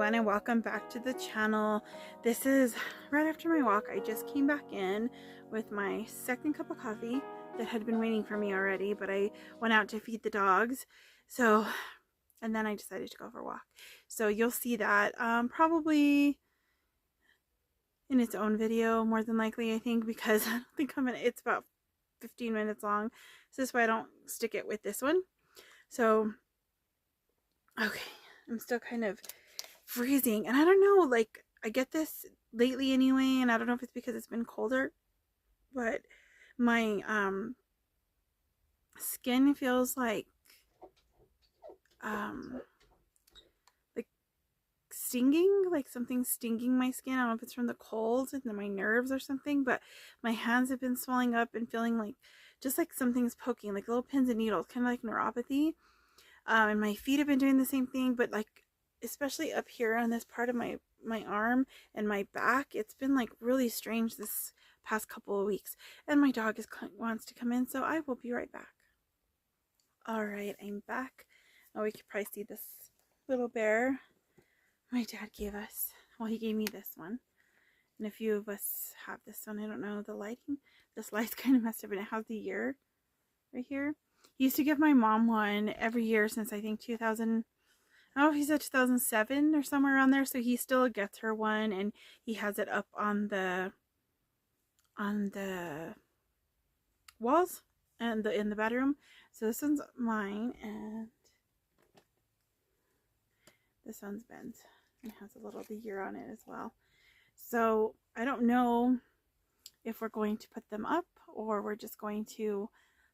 everyone, and welcome back to the channel. This is right after my walk. I just came back in with my second cup of coffee that had been waiting for me already, but I went out to feed the dogs. And then I decided to go for a walk. So you'll see that probably in its own video, more than likely, I think, because I don't think it's about 15 minutes long. So that's why I don't stick it with this one. So, okay, I'm still kind of freezing, and I don't know, like, I get this lately anyway, and I don't know if it's because it's been colder, but my skin feels like stinging, like something stinging my skin. I don't know if it's from the cold and my nerves or something, but my hands have been swelling up and feeling like just like something's poking, like little pins and needles, kind of like neuropathy. And my feet have been doing the same thing, but like especially up here on this part of my arm and my back, it's been like really strange this past couple of weeks. And my dog wants to come in, so I will be right back. All right, I'm back. Oh, we could probably see this little bear my dad gave us. Well, he gave me this one, and a few of us have this one. I don't know, the lighting, this light's kind of messed up, and it has the year right here. He used to give my mom one every year since I think 2000. I don't know if he said 2007 or somewhere around there. So he still gets her one, and he has it up on the walls and in the bedroom. So this one's mine, and this one's Ben's. It has a little the year on it as well. So I don't know if we're going to put them up or we're just going to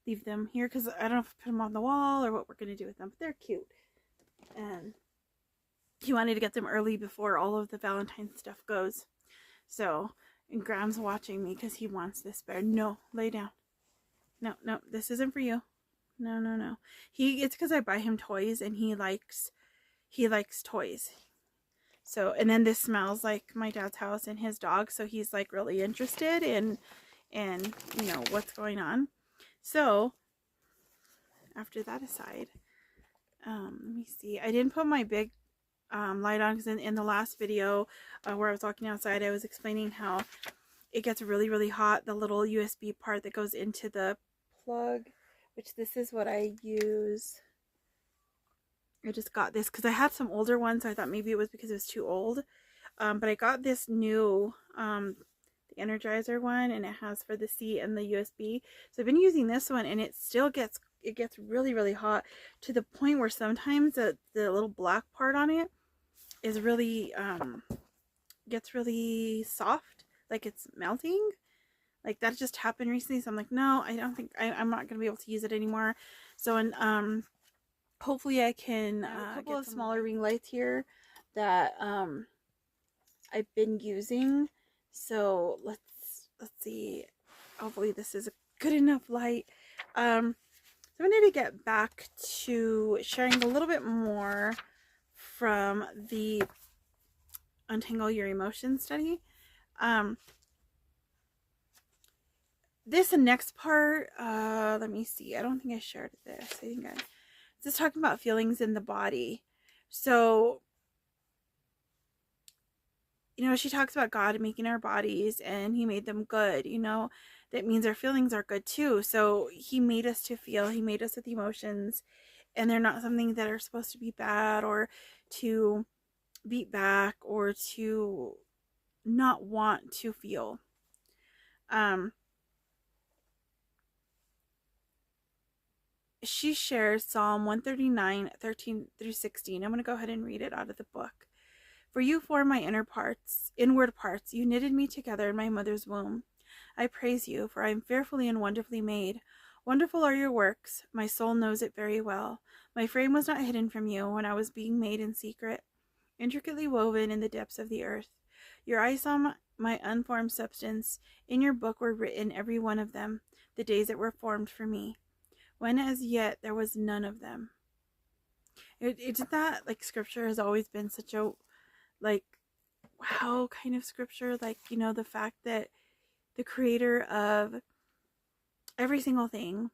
leave them here, because I don't know if we put them on the wall or what we're going to do with them, but they're cute. And he wanted to get them early before all of the Valentine's stuff goes. So, and Graham's watching me because he wants this bear. No, lay down. No, this isn't for you. No. It's because I buy him toys, and he likes toys. So, and then this smells like my dad's house and his dog, so he's like really interested in you know what's going on. So, after that aside, let me see. I didn't put my big light on because in the last video where I was walking outside, I was explaining how it gets really, really hot. The little USB part that goes into the plug, which this is what I use. I just got this because I had some older ones, so I thought maybe it was because it was too old. But I got this new, the Energizer one, and it has for the C and the USB. So I've been using this one, and it still gets really, really hot to the point where sometimes the little black part on it is really, gets really soft, like it's melting. Like that just happened recently, so I'm like, no, I don't think, I'm not going to be able to use it anymore. So, hopefully I can a couple of smaller ring lights here that I've been using. So let's see. Hopefully this is a good enough light. So I need to get back to sharing a little bit more from the Untangle Your Emotions study. This next part, let me see. I don't think I shared this. I think just talking about feelings in the body. So, you know, she talks about God making our bodies, and he made them good. You know, that means our feelings are good too. So he made us to feel. He made us with emotions, and they're not something that are supposed to be bad or to beat back or to not want to feel. She shares Psalm 139, 13 through 16. I'm going to go ahead and read it out of the book. For you formed my inward parts. You knitted me together in my mother's womb. I praise you, for I am fearfully and wonderfully made. Wonderful are your works. My soul knows it very well. My frame was not hidden from you when I was being made in secret, intricately woven in the depths of the earth. Your eyes saw my unformed substance. In your book were written, every one of them, the days that were formed for me, when as yet there was none of them. It's that, like, scripture has always been such a, like, wow kind of scripture. Like, you know, the fact that the creator of every single thing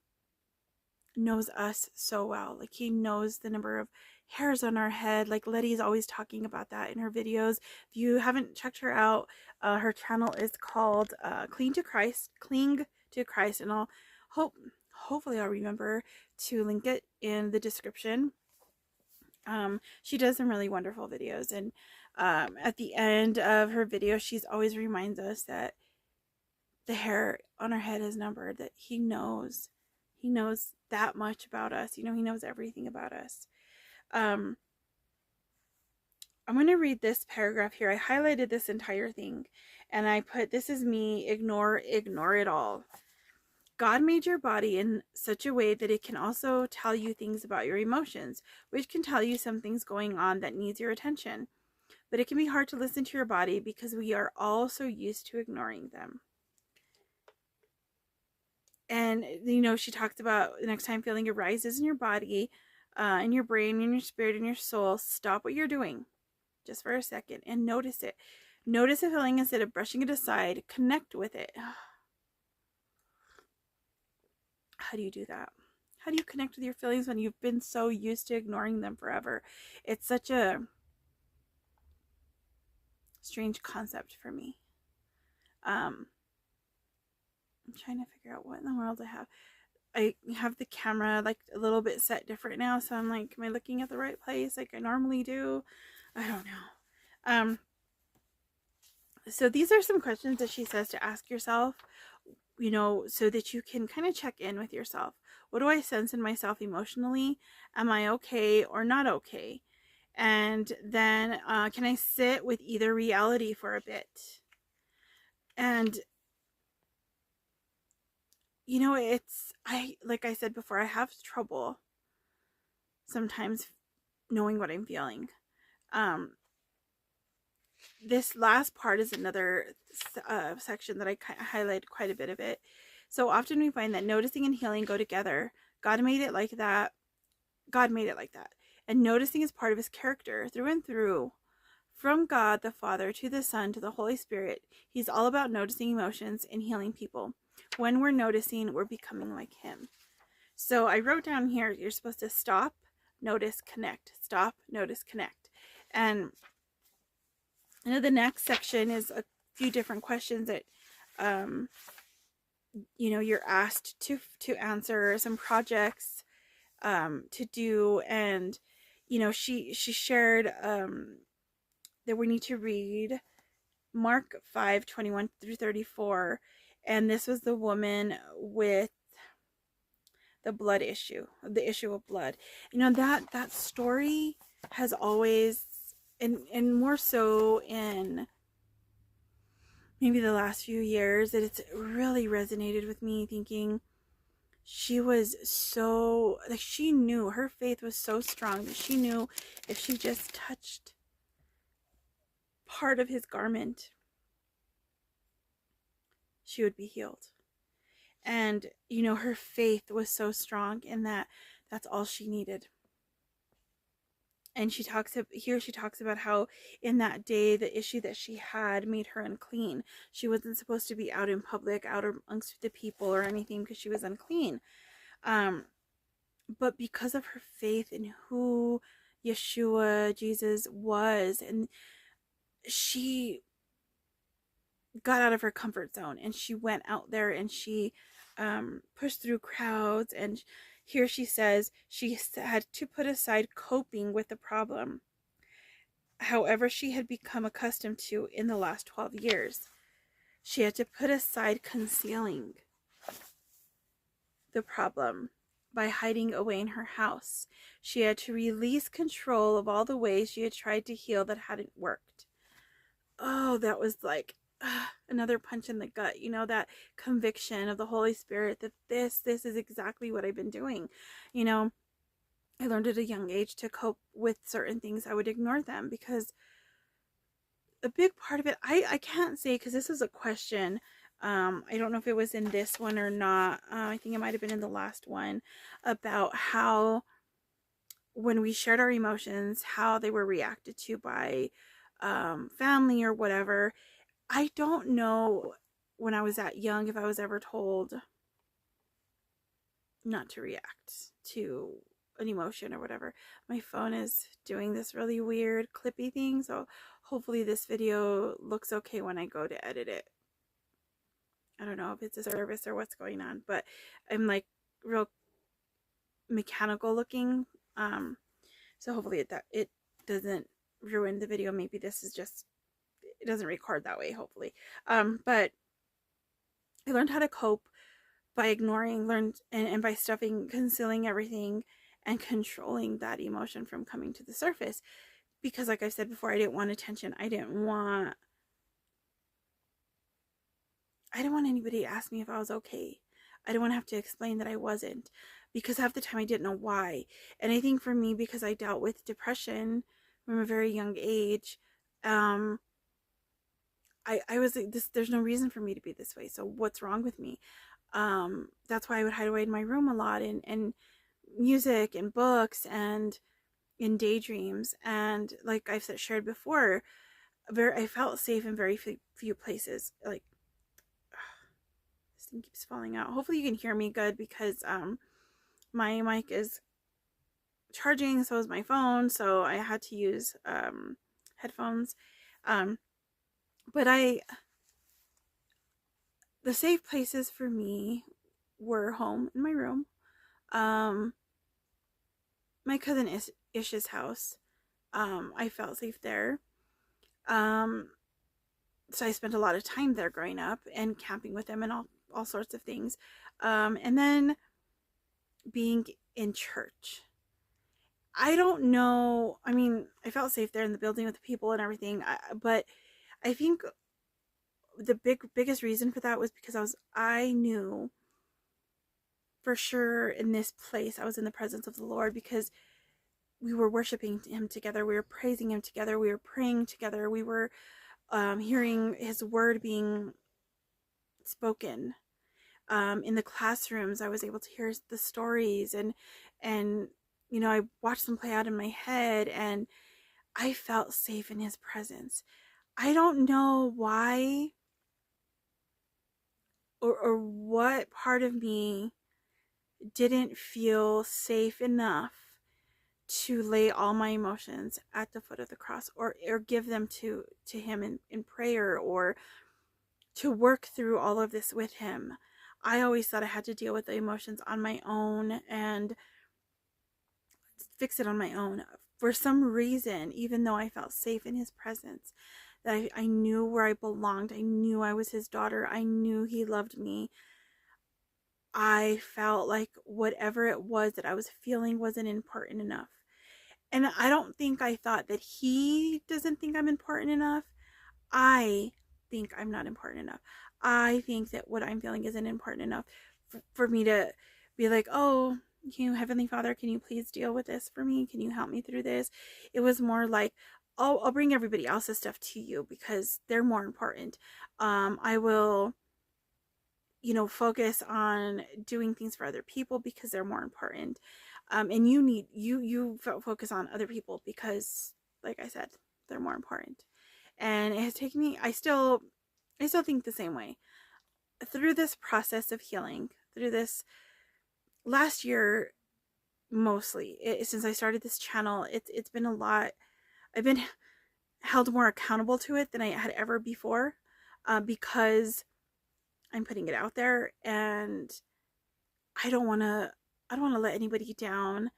knows us so well. Like, he knows the number of hairs on our head. Like, Letty's always talking about that in her videos. If you haven't checked her out, her channel is called Cling to Christ, and hopefully I'll remember to link it in the description. She does some really wonderful videos, and at the end of her video, she's always reminds us that the hair on our head is numbered, that he knows that much about us. He knows everything about us. I'm going to read this paragraph here. I highlighted this entire thing and I put, this is me, ignore it all. God made your body in such a way that it can also tell you things about your emotions, which can tell you something's going on that needs your attention. But it can be hard to listen to your body because we are all so used to ignoring them. And, she talks about the next time feeling arises in your body, in your brain, in your spirit, in your soul, stop what you're doing just for a second and notice it. Notice the feeling instead of brushing it aside. Connect with it. How do you do that? How do you connect with your feelings when you've been so used to ignoring them forever? It's such a strange concept for me. I'm trying to figure out what in the world I have the camera like a little bit set different now, so I'm like, am I looking at the right place like I normally do? I don't know. So these are some questions that she says to ask yourself, so that you can kind of check in with yourself. What do I sense in myself emotionally? Am I okay or not okay? And then can I sit with either reality for a bit? And like I said before, I have trouble sometimes knowing what I'm feeling. This last part is another section that I highlight quite a bit of it. So often we find that noticing and healing go together. God made it like that. And noticing is part of his character through and through. From God the Father to the Son to the Holy Spirit, he's all about noticing emotions and healing people. When we're noticing, we're becoming like him. So I wrote down here, you're supposed to stop, notice, connect. Stop, notice, connect. And the next section is a few different questions that you're asked to answer, some projects to do. And she shared that we need to read Mark 5:21 through 34, and this was the woman with the blood issue, the issue of blood. That story has always, and more so in maybe the last few years, that it's really resonated with me, thinking she was so, like, she knew her faith was so strong that she knew if she just touched part of his garment, she would be healed. And her faith was so strong in that's all she needed. And she talks about how in that day the issue that she had made her unclean. She wasn't supposed to be out in public, out amongst the people or anything, because she was unclean. But because of her faith in who Yeshua, Jesus, was, and she got out of her comfort zone and she went out there and she pushed through crowds. And here she says she had to put aside coping with the problem, however she had become accustomed to in the last 12 years. She had to put aside concealing the problem by hiding away in her house. She had to release control of all the ways she had tried to heal that hadn't worked. Oh, that was like another punch in the gut, that conviction of the Holy Spirit that this is exactly what I've been doing. I learned at a young age to cope with certain things. I would ignore them because a big part of it, I can't say, because this is a question. I don't know if it was in this one or not. I think it might have been in the last one, about how when we shared our emotions, how they were reacted to by family or whatever. I don't know when I was that young if I was ever told not to react to an emotion or whatever. My phone is doing this really weird clippy thing, so hopefully this video looks okay when I go to edit it. I don't know if it's a service or what's going on, but I'm like real mechanical looking. So hopefully it doesn't ruin the video. Maybe this is just, it doesn't record that way, hopefully. But I learned how to cope by ignoring, and by stuffing, concealing everything and controlling that emotion from coming to the surface. Because like I've said before, I didn't want attention. I didn't want anybody to ask me if I was okay. I didn't want to have to explain that I wasn't, because half the time I didn't know why. And I think for me, because I dealt with depression from a very young age, I was like, there's no reason for me to be this way. So what's wrong with me? That's why I would hide away in my room a lot, and music and books and in daydreams. And like I've shared before, I felt safe in very few places. Like, this thing keeps falling out. Hopefully you can hear me good, because my mic is charging, so is my phone, so I had to use headphones. But the safe places for me were home, in my room, my cousin Ish's house. I felt safe there. So I spent a lot of time there growing up, and camping with them and all sorts of things. And then being in church. I don't know. I mean, I felt safe there in the building with the people and everything. But I think the biggest reason for that was because I knew for sure in this place I was in the presence of the Lord, because we were worshiping him together. We were praising him together. We were praying together. We were hearing his word being spoken. In the classrooms, I was able to hear the stories, and I watched them play out in my head, and I felt safe in his presence. I don't know why or what part of me didn't feel safe enough to lay all my emotions at the foot of the cross, or give them to him in prayer, or to work through all of this with him. I always thought I had to deal with the emotions on my own and fix it on my own. For some reason, even though I felt safe in his presence, that I knew where I belonged, I knew I was his daughter, I knew he loved me, I felt like whatever it was that I was feeling wasn't important enough. And I don't think I thought that he doesn't think I'm important enough. I think I'm not important enough. I think that what I'm feeling isn't important enough for me to be like, oh, Heavenly Father, can you please deal with this for me? Can you help me through this? It was more like, oh, I'll bring everybody else's stuff to you because they're more important. I will, focus on doing things for other people because they're more important. And you focus on other people because, like I said, they're more important. And it has taken me, I still think the same way. Through this process of healing, through this last year, mostly, since I started this channel, it's been a lot. I've been held more accountable to it than I had ever before, because I'm putting it out there, and I don't want to let anybody down,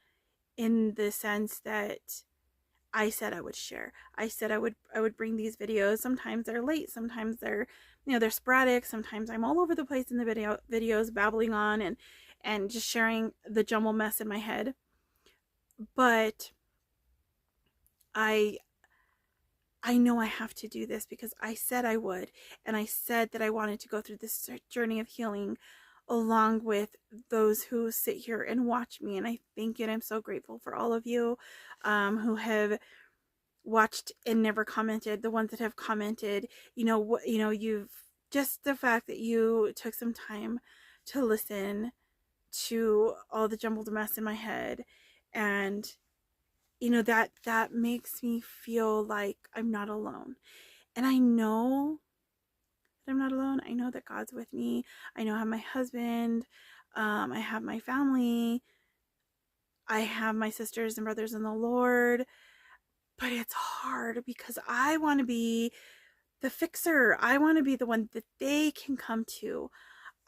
in the sense that I said I would share. I said I would bring these videos. Sometimes they're late, sometimes they're they're sporadic, sometimes I'm all over the place in the videos babbling on and just sharing the jumble mess in my head. But I know I have to do this because I said I would, and I said that I wanted to go through this journey of healing along with those who sit here and watch me. And I thank you, and I'm so grateful for all of you who have watched and never commented. The ones that have commented, you've just the fact that you took some time to listen to all the jumbled mess in my head, and that makes me feel like I'm not alone. And I know that I'm not alone. I know that God's with me. I know I have my husband. I have my family. I have my sisters and brothers in the Lord. But it's hard because I want to be the fixer. I want to be the one that they can come to.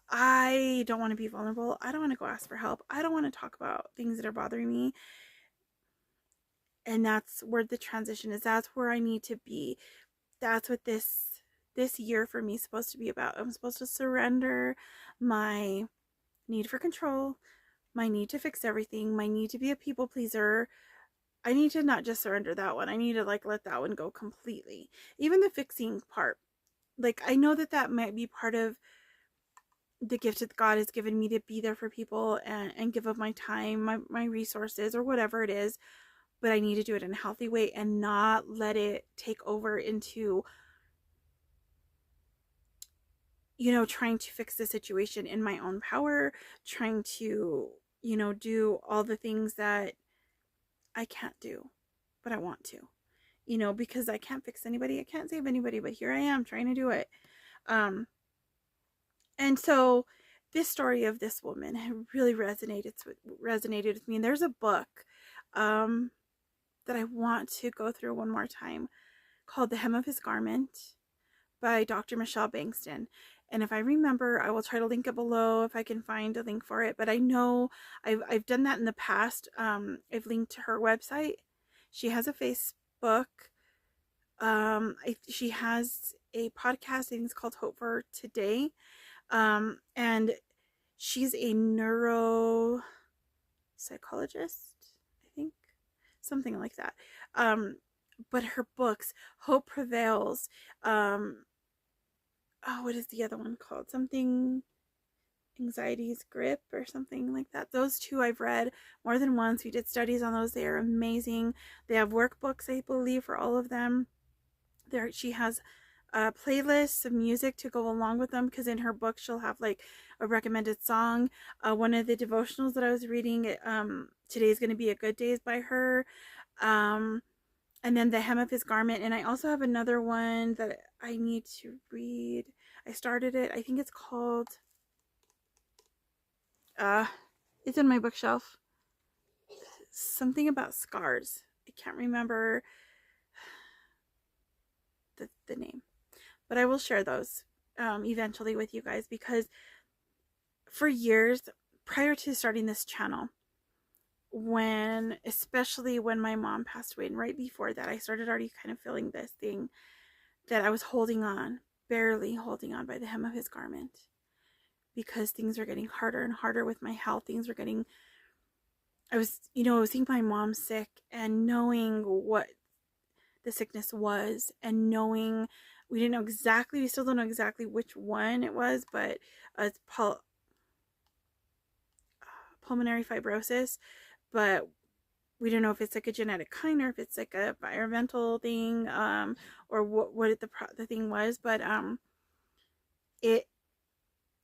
I don't want to be vulnerable. I don't want to go ask for help. I don't want to talk about things that are bothering me. And that's where the transition is. That's where I need to be. That's what this year for me is supposed to be about. I'm supposed to surrender my need for control, my need to fix everything, my need to be a people pleaser. I need to not just surrender that one. I need to like let that one go completely. Even the fixing part. Like I know that that might be part of the gift that God has given me to be there for people and give up my time, my resources or whatever it is. But I need to do it in a healthy way and not let it take over into, you know, trying to fix the situation in my own power, trying to, you know, do all the things that I can't do, but I want to, you know, because I can't fix anybody. I can't save anybody, but here I am trying to do it. And so this story of this woman really resonated with me. And there's a book that I want to go through one more time called The Hem of His Garment by Dr. Michelle Bankston. And if I remember, I will try to link it below if I can find a link for it. But I know I've done that in the past. I've linked to her website. She has a Facebook. She has a podcast. I think it's called Hope for Today. And she's a neuropsychologist, I think, something like that. But her books, Hope Prevails. What is the other one called? Something Anxiety's Grip or something like that. Those two I've read more than once. We did studies on those. They are amazing. They have workbooks, I believe, for all of them. She has playlists of music to go along with them, because in her book she'll have like a recommended song. One of the devotionals that I was reading, Today's Gonna Be a Good Day, is by her. And then The Hem of His Garment. And I also have another one that I need to read. I started it. I think it's called it's in my bookshelf. Something about scars. I can't remember the name. But I will share those eventually with you guys, because for years prior to starting this channel, especially when my mom passed away, and right before that, I started already kind of feeling this thing that I was holding on, barely holding on by the hem of his garment, because things were getting harder and harder with my health. I was seeing my mom sick, and knowing what the sickness was, and knowing we still don't know exactly which one it was, but it's pulmonary fibrosis, but we don't know if it's like a genetic kind or if it's like a environmental thing, or what the thing was. But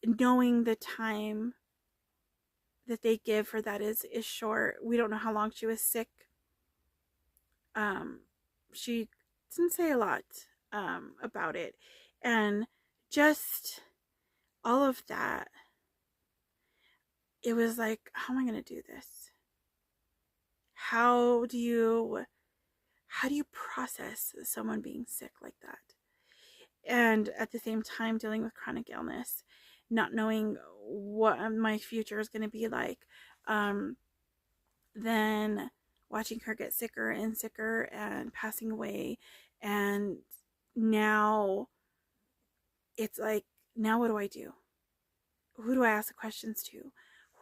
knowing the time that they give for that is short. We don't know how long she was sick. She didn't say a lot about it, and just all of that. It was like, how am I going to do this? How do you process someone being sick like that? And at the same time dealing with chronic illness, not knowing what my future is going to be like. Then watching her get sicker and sicker and passing away. And now it's like, now what do I do? Who do I ask the questions to?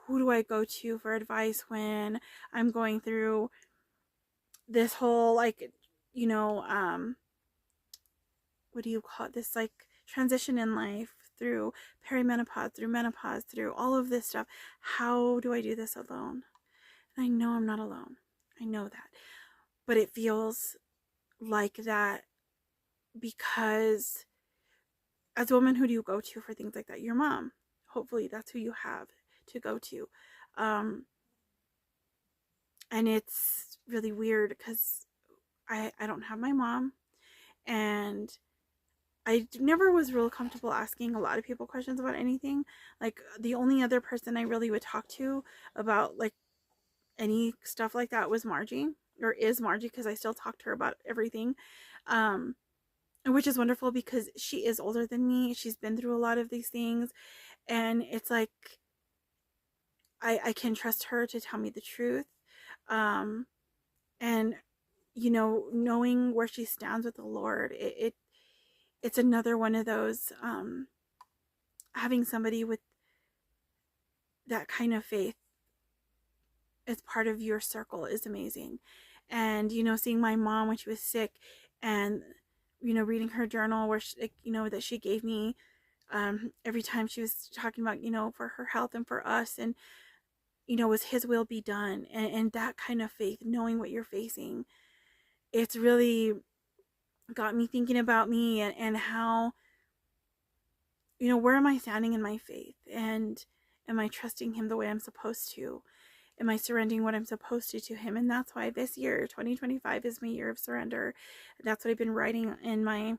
Who do I go to for advice when I'm going through this whole, like, what do you call it? This like transition in life, through perimenopause, through menopause, through all of this stuff. How do I do this alone? And I know I'm not alone. I know that. But it feels like that, because as a woman, who do you go to for things like that? Your mom. Hopefully that's who you have to go to. And it's really weird because I don't have my mom, and I never was real comfortable asking a lot of people questions about anything. Like, the only other person I really would talk to about like any stuff like that was Margie, or is Margie, because I still talk to her about everything. Um, which is wonderful because she is older than me. She's been through a lot of these things, and it's like I can trust her to tell me the truth. Um, and knowing where she stands with the Lord, it's another one of those, having somebody with that kind of faith as part of your circle is amazing. And seeing my mom when she was sick, and reading her journal where she, that she gave me, every time she was talking about, for her health and for us, and was His will be done, and that kind of faith, knowing what you're facing, it's really got me thinking about me, and how, where am I standing in my faith, and am I trusting Him the way I'm supposed to? Am I surrendering what I'm supposed to Him? And that's why this year, 2025, is my year of surrender. That's what I've been writing in my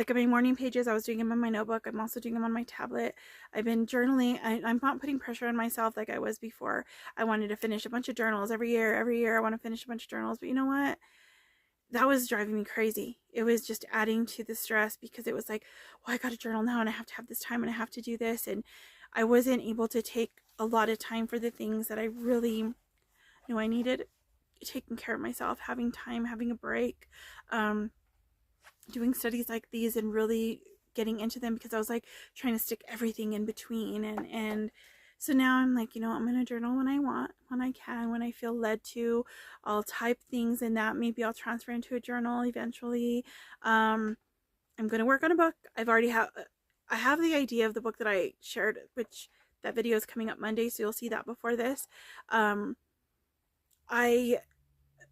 morning pages. I was doing them in my notebook. I'm also doing them on my tablet. I've been journaling. I'm not putting pressure on myself like I was before. I wanted to finish a bunch of journals every year. Every year I want to finish a bunch of journals. But you know what? That was driving me crazy. It was just adding to the stress, because it was like, well, I got to journal now, and I have to have this time, and I have to do this. And I wasn't able to take a lot of time for the things that I really knew I needed. Taking care of myself, having time, having a break, doing studies like these, and really getting into them, because I was like trying to stick everything in between. And so now I'm like, I'm going to journal when I want, when I can, when I feel led to. I'll type things in that. Maybe I'll transfer into a journal eventually. I'm going to work on a book. I have the idea of the book that I shared, which that video is coming up Monday, so you'll see that before this. I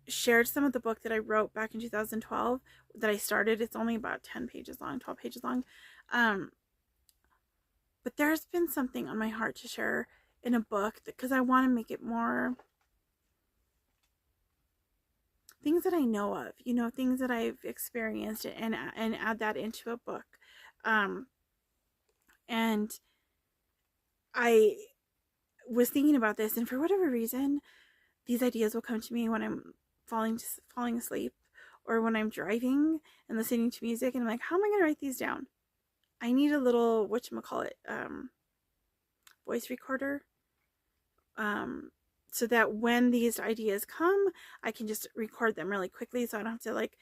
shared some of the book that I wrote back in 2012 that I started. It's only about 10 pages long, 12 pages long. But there's been something on my heart to share in a book, because I want to make it more things that I know of, things that I've experienced, and add that into a book. And I was thinking about this, and for whatever reason, these ideas will come to me when I'm falling asleep, or when I'm driving and listening to music, and I'm like, how am I going to write these down? I need a little, whatchamacallit, voice recorder, so that when these ideas come, I can just record them really quickly, so I don't have to, like,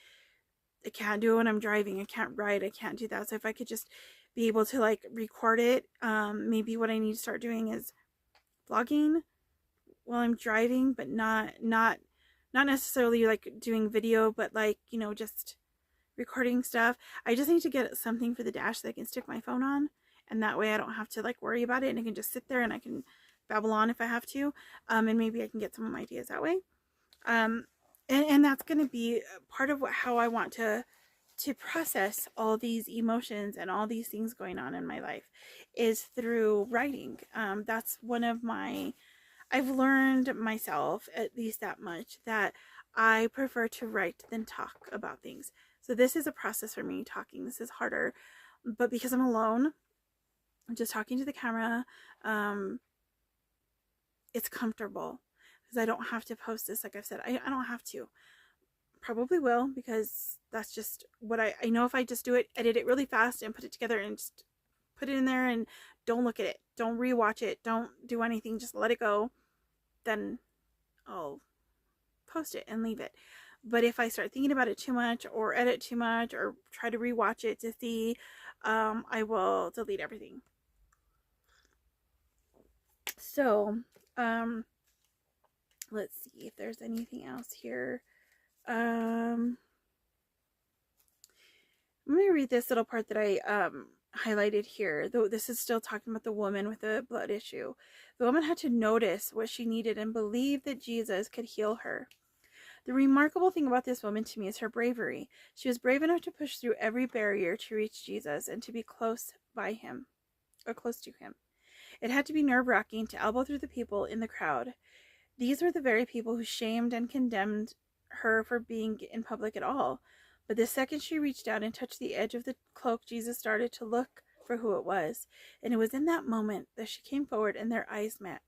I can't do it when I'm driving, I can't write, I can't do that. So if I could just be able to, like, record it, maybe what I need to start doing is vlogging while I'm driving, but not necessarily like doing video, but like, just recording stuff. I just need to get something for the dash that I can stick my phone on, and that way I don't have to like worry about it, and I can just sit there and I can babble on if I have to, and maybe I can get some of my ideas that way. And that's going to be part of how I want to process all these emotions and all these things going on in my life, is through writing. That's one of my, I've learned myself, at least that much, that I prefer to write than talk about things. So this is a process for me, talking. This is harder, but because I'm alone, I'm just talking to the camera, it's comfortable, because I don't have to post this. Like I've said, I don't have to. Probably will, because that's just what I know. If I just do it, edit it really fast and put it together and just put it in there and don't look at it, don't rewatch it, don't do anything, just let it go, then I'll post it and leave it. But if I start thinking about it too much, or edit too much, or try to rewatch it to see, I will delete everything. So, let's see if there's anything else here. I'm going to read this little part that I highlighted here. Though this is still talking about the woman with the blood issue. The woman had to notice what she needed and believe that Jesus could heal her. The remarkable thing about this woman to me is her bravery. She was brave enough to push through every barrier to reach Jesus and to be close by him, or close to him. It had to be nerve-wracking to elbow through the people in the crowd. These were the very people who shamed and condemned her for being in public at all. But the second she reached out and touched the edge of the cloak, Jesus started to look for who it was. And it was in that moment that she came forward and their eyes met.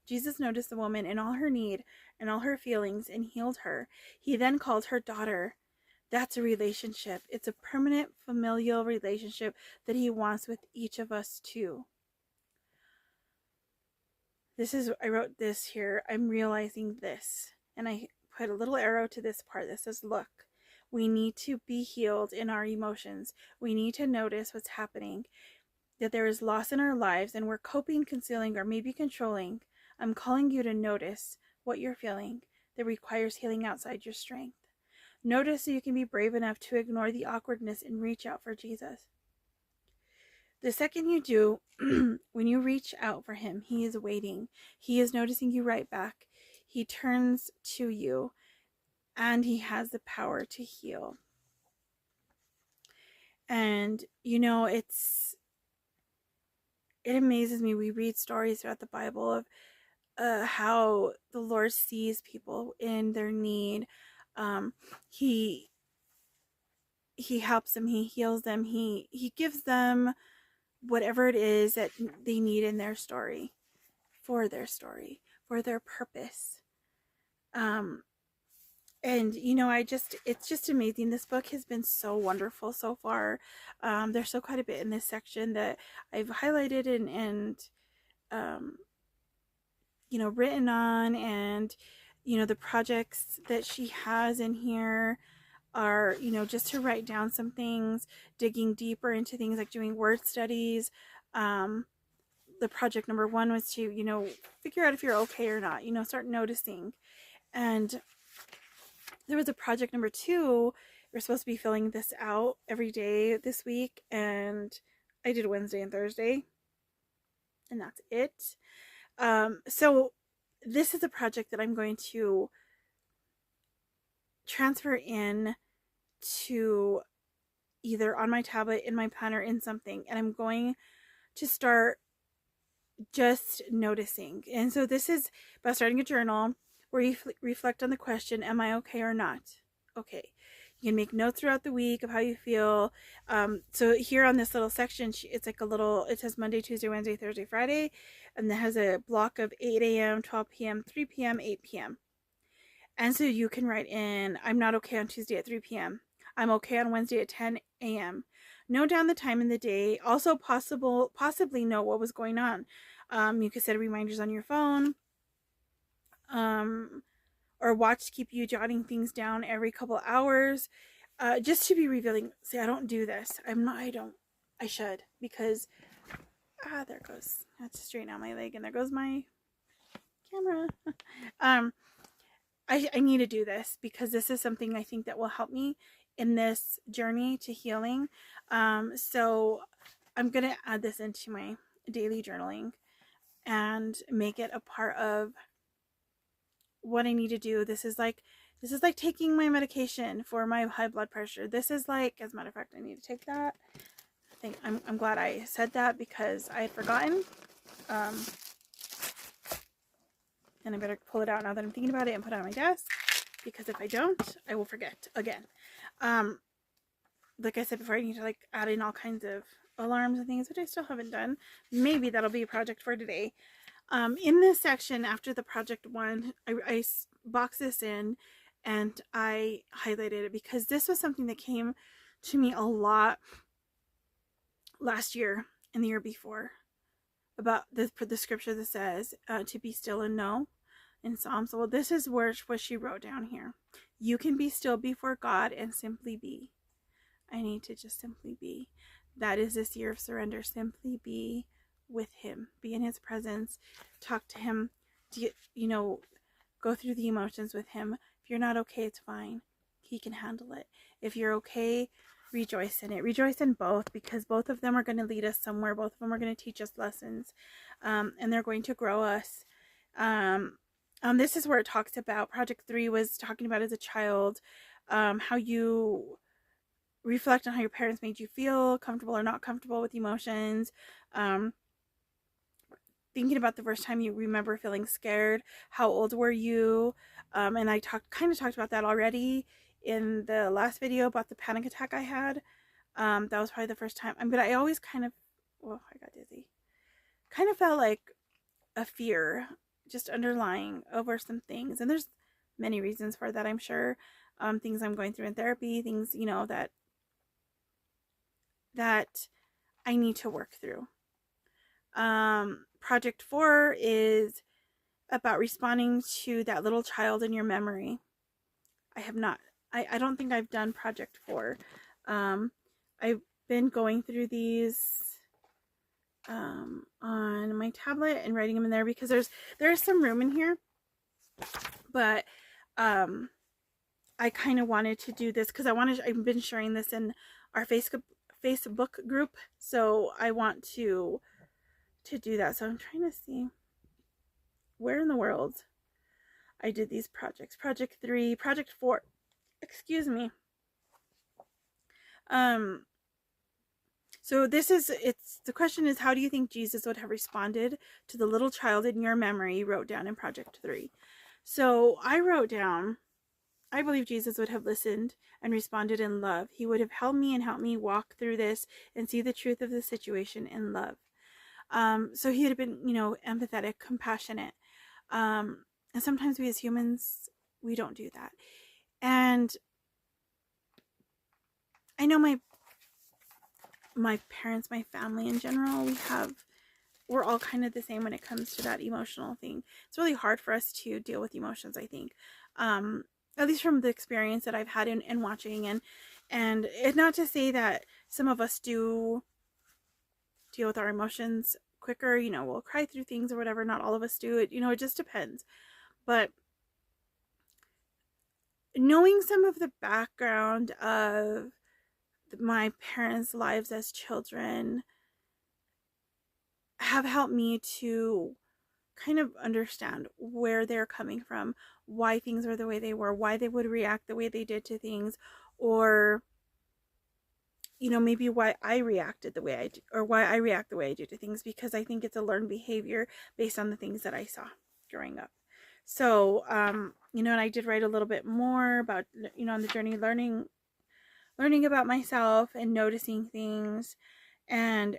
Jesus noticed the woman in all her need and all her feelings and healed her. He then called her daughter. That's a relationship. It's a permanent familial relationship that he wants with each of us too. I wrote this here. I'm realizing this. And I put a little arrow to this part that says, look, we need to be healed in our emotions. We need to notice what's happening, that there is loss in our lives and we're coping, concealing, or maybe controlling. I'm calling you to notice what you're feeling that requires healing outside your strength. Notice so you can be brave enough to ignore the awkwardness and reach out for Jesus. The second you do, when you reach out for him, he is waiting. He is noticing you right back. He turns to you and he has the power to heal. And, it amazes me. We read stories throughout the Bible of how the Lord sees people in their need. He helps them. He heals them. He gives them whatever it is that they need in their story, for their purpose. And it's just amazing. This book has been so wonderful so far. There's so quite a bit in this section that I've highlighted and written on, and the projects that she has in here are just to write down some things, digging deeper into things like doing word studies. The project number 1 was to figure out if you're okay or not, start noticing. And there was a project number 2. We're supposed to be filling this out every day this week, and I did Wednesday and Thursday, and that's it. So this is a project that I'm going to transfer in to either on my tablet, in my planner, in something, and I'm going to start just noticing. And so this is about starting a journal where you reflect on the question, am I okay or not? Okay. You can make notes throughout the week of how you feel. So here on this little section, it's like it says Monday, Tuesday, Wednesday, Thursday, Friday, and it has a block of 8 a.m., 12 p.m., 3 p.m., 8 p.m. And so you can write in, I'm not okay on Tuesday at 3 p.m. I'm okay on Wednesday at 10 a.m. Note down the time in the day. Also possibly know what was going on. You could set reminders on your phone. Or watch to keep you jotting things down every couple hours. Just to be revealing. See, I don't do this. I should. Because, there goes. I have to straighten out my leg, and there goes my camera. I need to do this because this is something I think that will help me in this journey to healing. So I'm going to add this into my daily journaling and make it a part of what I need to do. This is like taking my medication for my high blood pressure. This is like, as a matter of fact, I need to take that. I'm glad I said that because I had forgotten. And I better pull it out now that I'm thinking about it and put it on my desk, because if I don't, I will forget again. Like I said before, I need to add in all kinds of alarms and things, which I still haven't done. Maybe that'll be a project for today. In this section after the project 1, I boxed this in and I highlighted it because this was something that came to me a lot last year and the year before, about the scripture that says to be still and know in Psalms. Well, this is what she wrote down here. You can be still before God and simply be. I need to just simply be. That is this year of surrender. Simply be with him. Be in his presence. Talk to him. Go through the emotions with him. If you're not okay, it's fine. He can handle it. If you're okay, rejoice in it. Rejoice in both, because both of them are going to lead us somewhere. Both of them are going to teach us lessons, and they're going to grow us. This is where it talks about, project 3 was talking about as a child, how you reflect on how your parents made you feel, comfortable or not comfortable with emotions. Thinking about the first time you remember feeling scared. How old were you? And I kind of talked about that already in the last video about the panic attack I had. That was probably the first time. But I always kind of, well, I got dizzy. Kind of felt like a fear just underlying over some things. And there's many reasons for that, I'm sure. Things I'm going through in therapy, things, you know, that I need to work through. Project 4 is about responding to that little child in your memory. I don't think I've done Project 4. I've been going through these on my tablet and writing them in there because there's some room in here, but I kind of wanted to do this because I've been sharing this in our Facebook group, so I want to do that. So I'm trying to see where in the world I did these projects. Project 3, Project 4, excuse me. So the question is, how do you think Jesus would have responded to the little child in your memory you wrote down in Project 3? So I wrote down, I believe Jesus would have listened and responded in love. He would have held me and helped me walk through this and see the truth of the situation in love. So he would have been, empathetic, compassionate. And sometimes we as humans, we don't do that. And I know my parents, my family in general, we're all kind of the same when it comes to that emotional thing. It's really hard for us to deal with emotions, I think. At least from the experience that I've had in watching, and it's not to say that some of us do deal with our emotions quicker, we'll cry through things or whatever. Not all of us do it, it just depends. But knowing some of the background of my parents' lives as children have helped me to kind of understand where they're coming from, why things were the way they were, why they would react the way they did to things, or maybe why I reacted the way I do, or why I react the way I do to things, because I think it's a learned behavior based on the things that I saw growing up. So and I did write a little bit more about on the journey, learning about myself and noticing things. And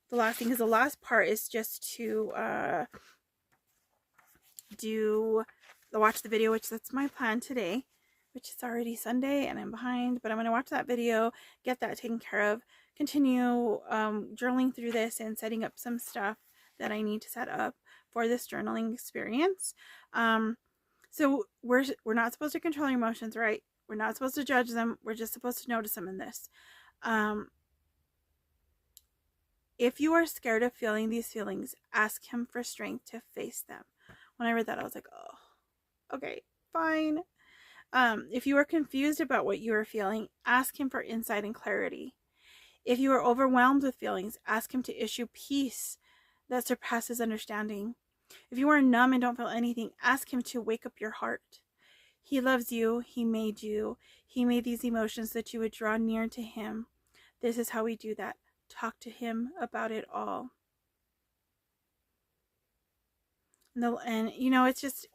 the last thing is, the last part is just to watch the video, which that's my plan today, which is already Sunday and I'm behind, but I'm going to watch that video, get that taken care of, continue journaling through this and setting up some stuff that I need to set up for this journaling experience. So we're not supposed to control our emotions, right? We're not supposed to judge them. We're just supposed to notice them in this. If you are scared of feeling these feelings, ask him for strength to face them. When I read that, I was like, oh, okay, fine. If you are confused about what you are feeling, ask him for insight and clarity. If you are overwhelmed with feelings, ask him to issue peace that surpasses understanding. If you are numb and don't feel anything, ask him to wake up your heart. He loves you. He made you. He made these emotions so that you would draw near to him. This is how we do that. Talk to him about it all. And it's just,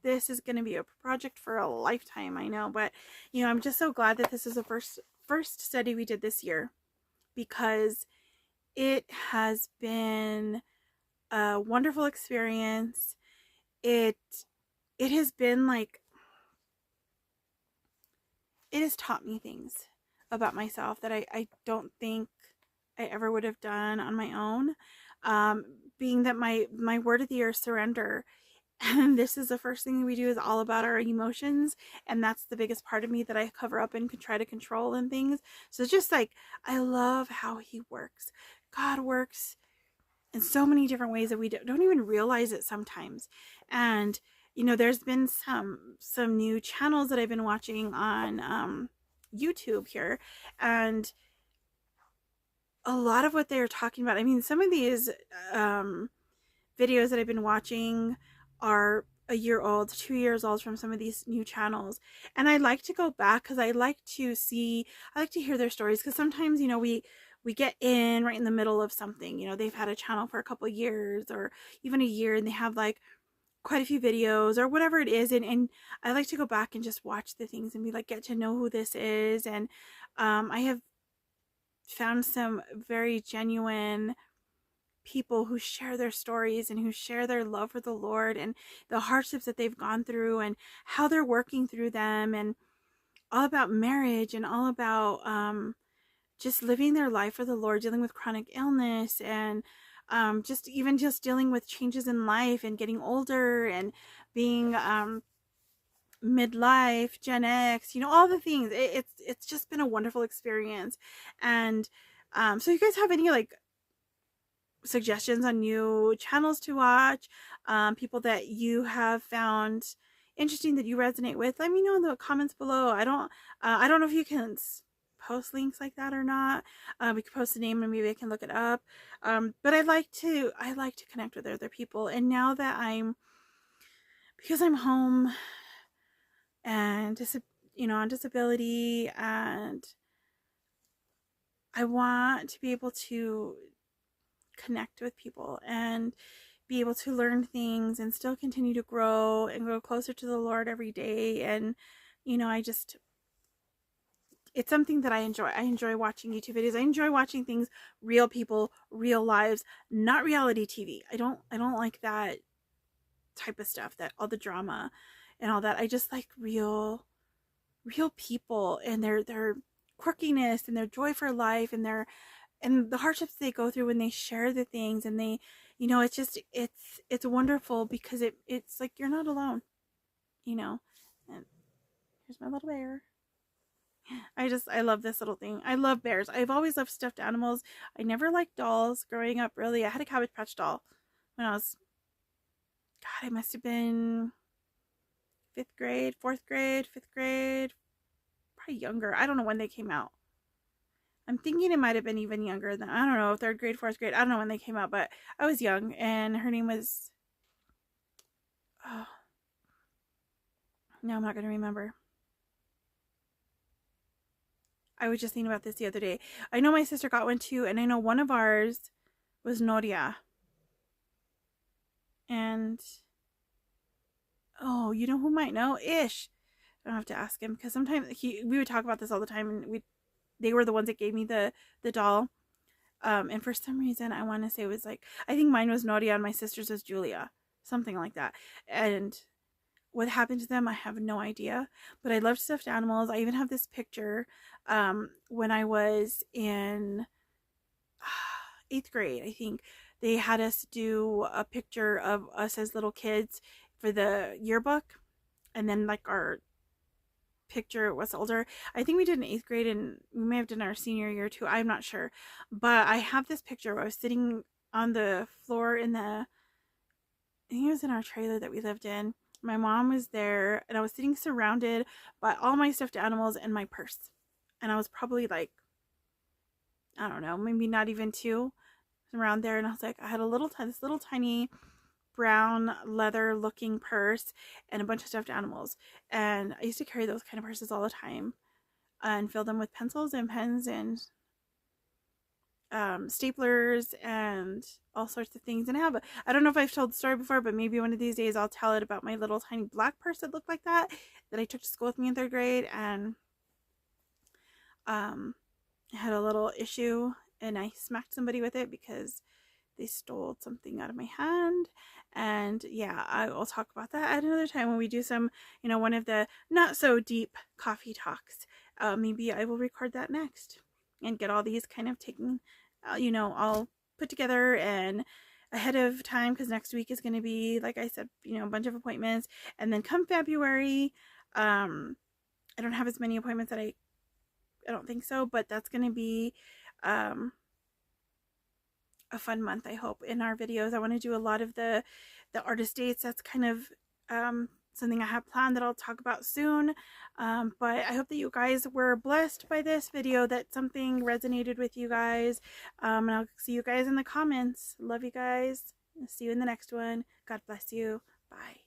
this is going to be a project for a lifetime, I know. But, I'm just so glad that this is the first study we did this year, because it has been a wonderful experience. It has been like, it has taught me things about myself that I don't think I ever would have done on my own. Being that my word of the year is surrender. And this is the first thing we do, is all about our emotions. And that's the biggest part of me that I cover up and try to control and things. So it's just like, I love how he works. God works in so many different ways that we don't even realize it sometimes. And, there's been some new channels that I've been watching on YouTube here, and a lot of what they're talking about, some of these videos that I've been watching are a year old, 2 years old, from some of these new channels, and I like to go back because I like to hear their stories, because sometimes we get in right in the middle of something. They've had a channel for a couple of years or even a year, and they have like quite a few videos or whatever it is, and I like to go back and just watch the things and be like, get to know who this is. And I have found some very genuine people who share their stories and who share their love for the Lord and the hardships that they've gone through and how they're working through them, and all about marriage and all about just living their life for the Lord, dealing with chronic illness, and just dealing with changes in life and getting older and being midlife, Gen X, all the things. It's just been a wonderful experience. And so you guys have any like suggestions on new channels to watch, people that you have found interesting that you resonate with, let me know in the comments below. I don't know if you can post links like that or not. We could post the name and maybe I can look it up. But I like to connect with other people. And now that because I'm home and on disability, and I want to be able to connect with people and be able to learn things and still continue to grow and grow closer to the Lord every day. And it's something that I enjoy. I enjoy watching YouTube videos. I enjoy watching things, real people, real lives, not reality TV. I don't like that type of stuff, that all the drama and all that. I just like real people and their quirkiness and their joy for life and the hardships they go through when they share the things. And they, it's wonderful because it's like you're not alone, and here's my little bear. I love this little thing. I love bears. I've always loved stuffed animals. I never liked dolls growing up, really. I had a Cabbage Patch doll when I was, God, I must have been 5th grade, 4th grade, 5th grade, probably younger. I don't know when they came out. I'm thinking it might have been even younger than, I don't know, 3rd grade, 4th grade. I don't know when they came out, but I was young, and her name was, oh, no, I'm not going to remember. I was just thinking about this the other day. I know my sister got one too, and I know one of ours was Noria. And, oh, you know who might know? Ish. I don't have to ask him, because sometimes we would talk about this all the time, and they were the ones that gave me the doll. And for some reason, I want to say it was like, I think mine was Noria and my sister's was Julia. Something like that. And what happened to them, I have no idea. But I loved stuffed animals. I even have this picture when I was in 8th grade, I think. They had us do a picture of us as little kids for the yearbook. And then like our picture was older. I think we did in 8th grade, and we may have done our senior year too. I'm not sure. But I have this picture where I was sitting on the floor I think it was in our trailer that we lived in. My mom was there, and I was sitting surrounded by all my stuffed animals and my purse. And I was probably like, I don't know, maybe not even 2, around there. And I was like, I had this little tiny brown leather looking purse and a bunch of stuffed animals. And I used to carry those kind of purses all the time and fill them with pencils and pens and staplers and all sorts of things. And I don't know if I've told the story before, but maybe one of these days I'll tell it about my little tiny black purse that looked like that I took to school with me in 3rd grade. And I had a little issue, and I smacked somebody with it because they stole something out of my hand. And yeah, I will talk about that at another time when we do some, one of the not so deep coffee talks. Maybe I will record that next and get all these kind of taken, all put together and ahead of time, because next week is going to be, like I said, a bunch of appointments. And then come February, I don't have as many appointments that I don't think so, but that's going to be a fun month, I hope, in our videos. I want to do a lot of the artist dates. That's kind of something I have planned that I'll talk about soon. But I hope that you guys were blessed by this video, that something resonated with you guys. And I'll see you guys in the comments. Love you guys. I'll see you in the next one. God bless you. Bye.